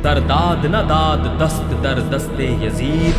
दरदाद न दाद दस्त दर दस्ते यजीद,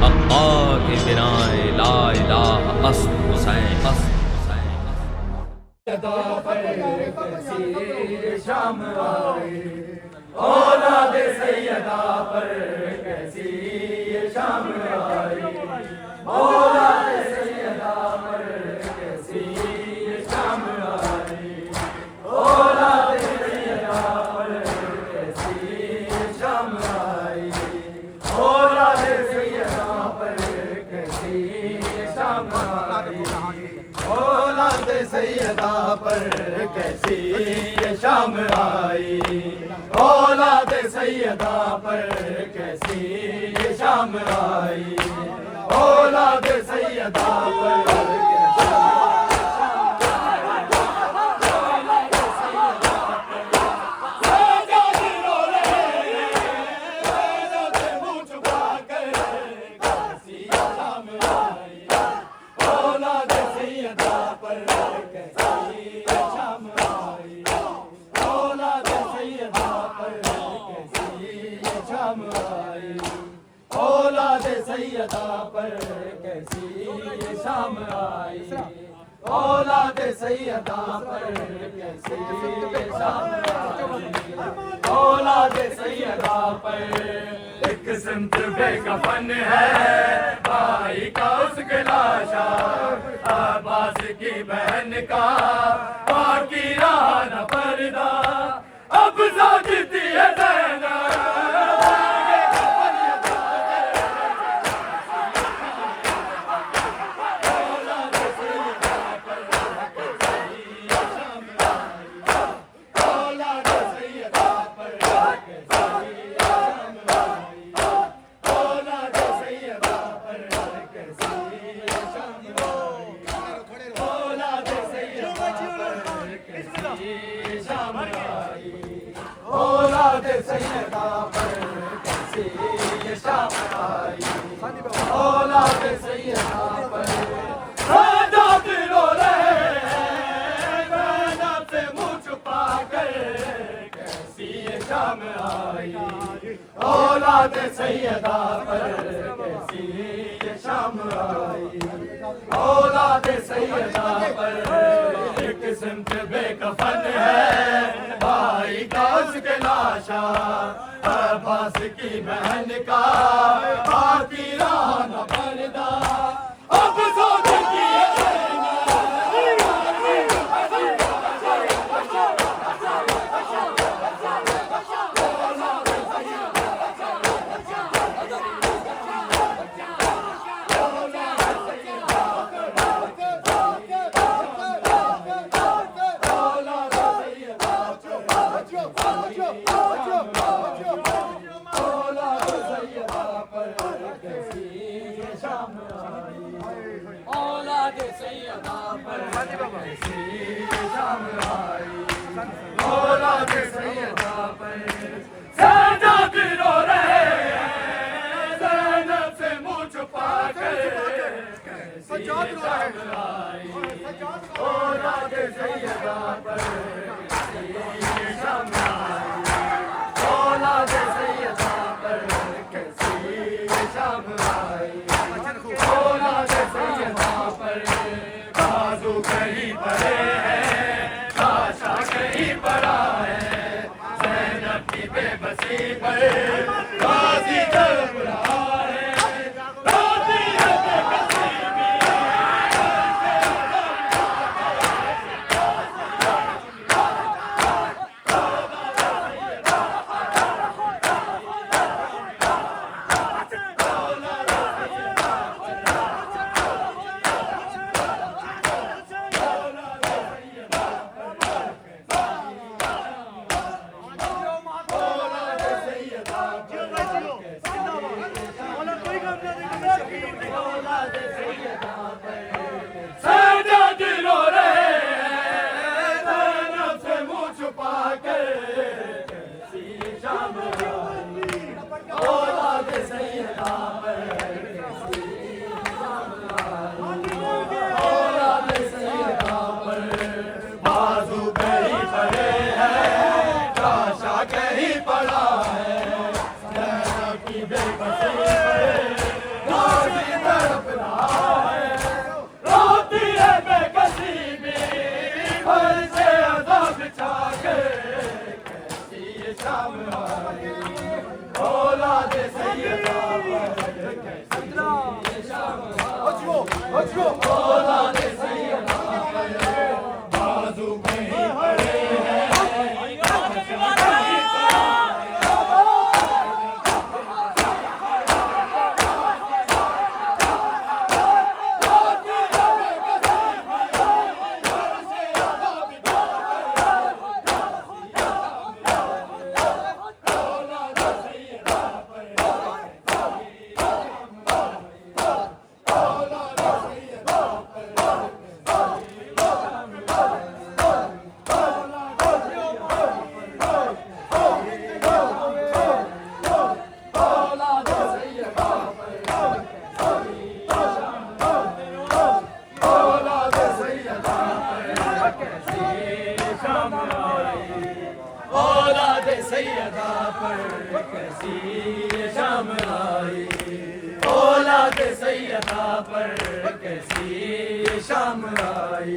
अक्का के बिनाए ला इलाहा अस्त हुसैन अस्त हुसैन। शाम आई औलाद सैयदा पर कैसी ये शाम आई, औलाद सैयदा पर कैसी ये शाम आई, औलाद सैयदा पर कैसी ये शाम आई, औलाद सैयदा पर कैसी ये शाम आई, औलाद सैयदा पर कैसी ये शाम आई, औलाद सैयदा पर कैसी ये शाम आई, औलाद सैयदा पर औलाद सैयदा पर कैसी ये शाम आई, औलाद सैयदा पर कैसी ये शाम आई, औलाद सैयदा पर एक सिमत बेकफन है भाई का उसके लाशा, अब्बास की बहन का बाकी रहा न पर्दा, अब साजती है औलाद सैयदा पर कैसी ये शाम आई, औलाद सैयदा पर साजाद रो रहे ज़ैनब से मुँह छुपा कर कैसी ये शाम आई, औलाद सैयदा पर कैसी ये शाम आई, औलाद सैयदा पर एक सिमत बेकफन है भाई का उसके लाशा, अब्बास की बहन का बाकी रहा न पर्दा, अब साजती है औलाद सैयदा पर कैसी ये शाम आई, औलाद सैयदा पर साजाद रो रहे ज़ैनब से मुँह छुपा कर कैसी ये शाम आई, औलाद सैयदा पर कैसी ये शाम आई, औलाद सैयदा पर कैसी ये शाम आई, औलाद सैयदा पर बाजू कहीं पड़े हैं लाशा कहीं पड़ा है, ज़ैनब की बेबसी पर गाज़ी जब रहा है, गाज़ी है बेबसी भी पर कैसी ये शाम आई, औलाद सैयदा पर कैसी ये शाम आई,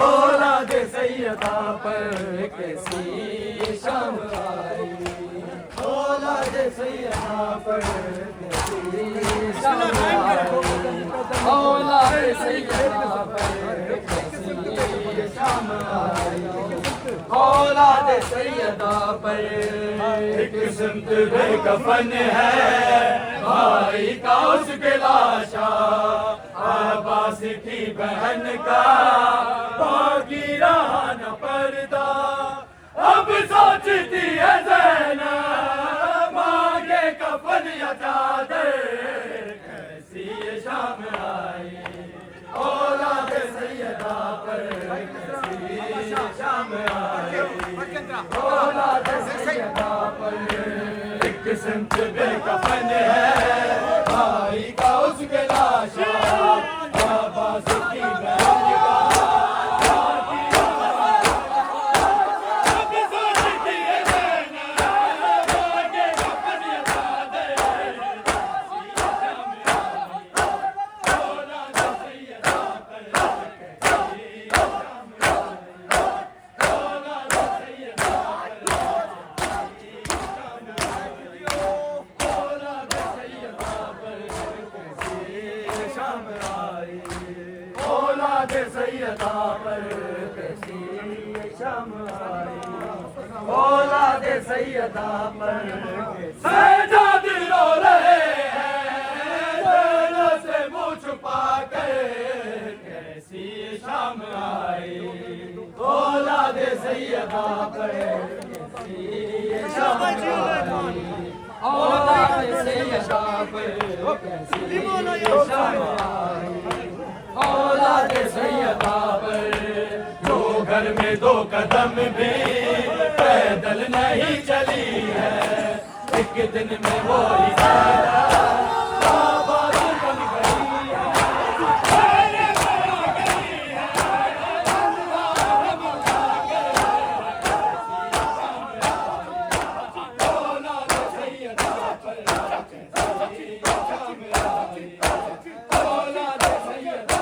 औलाद सैयदा पर कैसी ये शाम आई, औलाद सैयदा पर कैसी ये शाम आई, औलाद सैयदा पर कैसी ये शाम आई, औलाद सैयदा पर एक सिमत बेकफन है भाई का उसके लाशा, अब्बास की बहन का बाकी रहा न पर्दा, अब सोचती है ज़ैनब मांगे कफन या चादर कैसी ये शाम आई, औलाद सैयदा पर कैसी ये शाम आई, औलाद सैयदा पर एक सिमत बेकफन है भाई का उसके लाशा, अब्बास की बहन का सैयदा पर कैसी ये शाम आई, औलाद सैयदा पर सज्जाद रो रहे हैं नैनों से मुँह छुपा कर कैसी ये शाम आई, औलाद सैयदा पर कैसी ये शाम आई, औलाद सैयदा पर कैसी ये शाम आई, औलाद सैयदा पर जो घर में दो कदम भी पैदल नहीं चली है, एक दिन में वो ही आबाद बन गई है, औलाद सैयदा पर औलाद सैयदा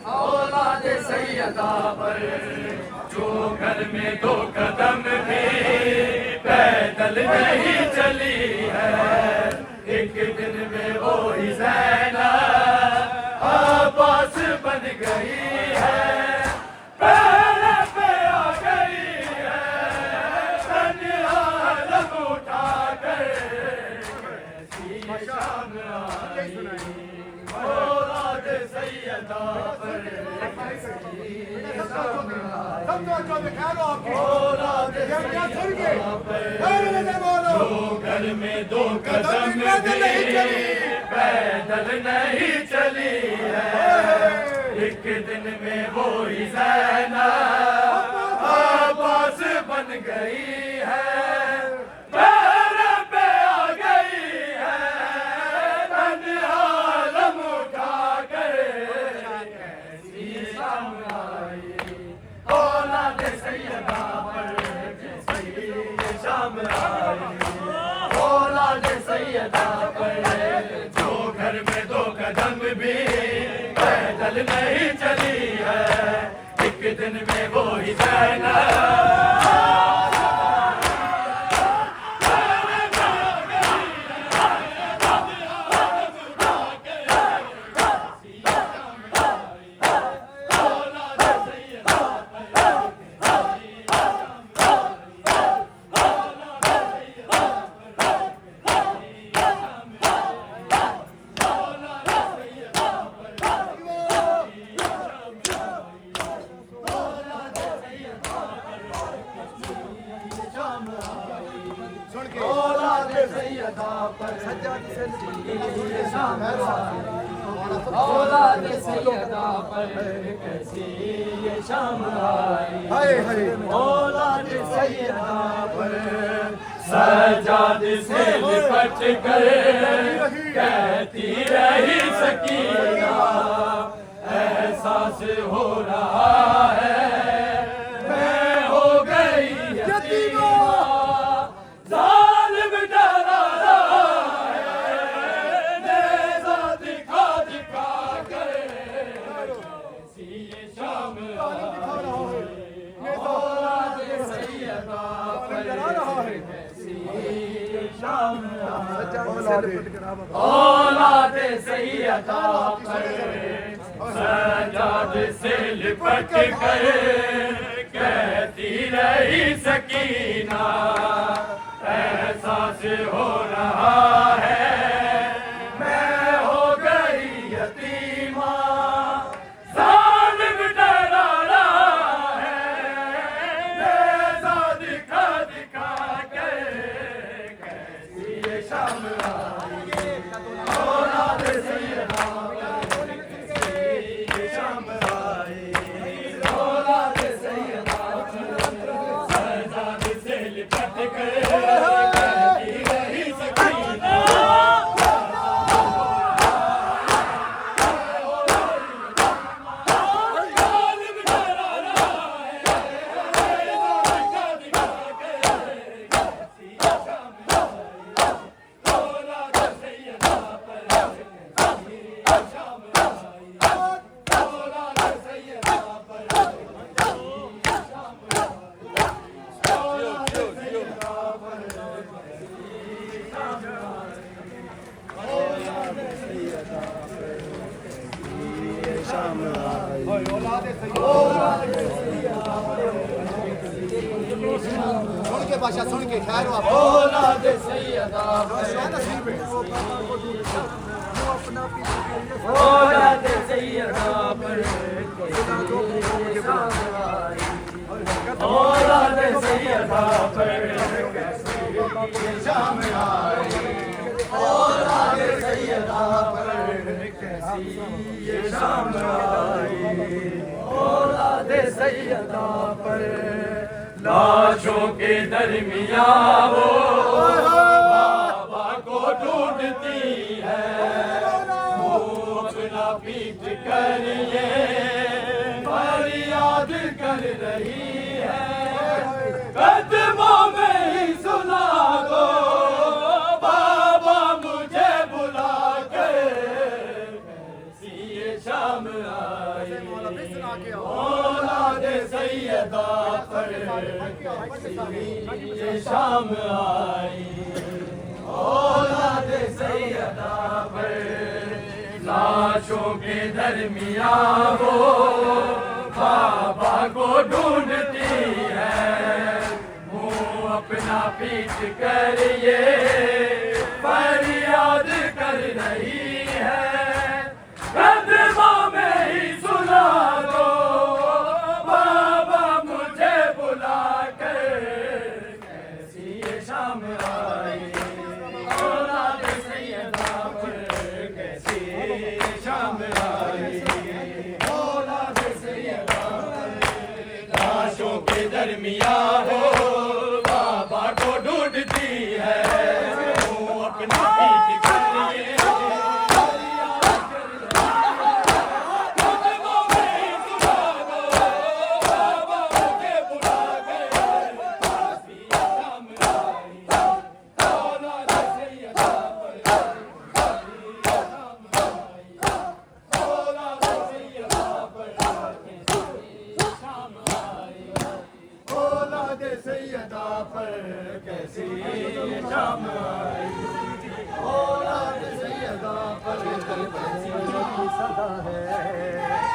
औलाद सैयदा पर जो घर में दो कदम भी पैदल नहीं चली है, एक दिन में वो ही ज़ैनब अब्बास बन गई है, पैर पे आ गई है तन्हा लब उठा कर कैसी शाम आई, औलाद सैयदा पर औलाद सैयदा पर जो घर में दो कदम भी पैदल नहीं चली है, एक दिन में वो ही ज़ैनब अब्बास बन गई है, पैर पे आ गई है तन्हा लब उठा कर कैसी शाम आई, औलाद सैयदा पर कैसी ये शाम आई, औलाद सैयदा पर जो घर में दो कदम भी पैदल नहीं चली है, एक दिन में वो ही ज़ैनब औलाद सैयदा पर सज्जाद से शाम आई, औलाद सैयदा पर कैसी ये शाम आई। हाय हाय औलाद सैयदा पर सजाद से लिपट कर कहती रही सकीना, एहसास हो रहा है मैं हो गई यतीमा। जालिम डरा रहा है नेज़ा दिखा दिखा कर कैसी ये शाम आई। औलाद सैयदा पर कैसी ये शाम आई। औलाद सैयदा पर सजाद से लिपट कर कहती रही सकीना, एहसास हो रहा है मैं हो गई यतीमा। जालिम डरा रहा है नेज़ा दिखा दिखा कर कैसी ये शाम आई। औलाद सैयदा सुन के बादशाह सुन के ठहरो आप। औलाद सैयदा औलाद सैयदा पर औलाद सैयदा पर शाम आई। औलाद सैयदा पर कैसी ये शाम आई। औलाद सैयदा पर लाशों के दरमियां वो बाबा को ढूंढती है, मुंह अपना पीट कर ये फरियाद कर रही है। कदमों में ही सुना दो बाबा मुझे बुला कर कैसी ये शाम आई। औलाद सैयदा पर ये शाम आई। औलाद सैयदा पर लाशों के दरमियां वो बाबा को ढूंढती है, मुंह अपना पीट कर ये फरियाद कर रही है। कदमों में ही सुना दो बाबा मुझे बुला कर कैसी ये शाम आई। औलाद सैयदा पर कैसी ये शाम आई। औलाद सैयदा पर लाशों के दरमियां हो बाबा को ढूंढती है, मुंह अपना पीट कर ये सैयदा पर कैसी शाम आई। औलाद सैयदा पर कैसी सदा है।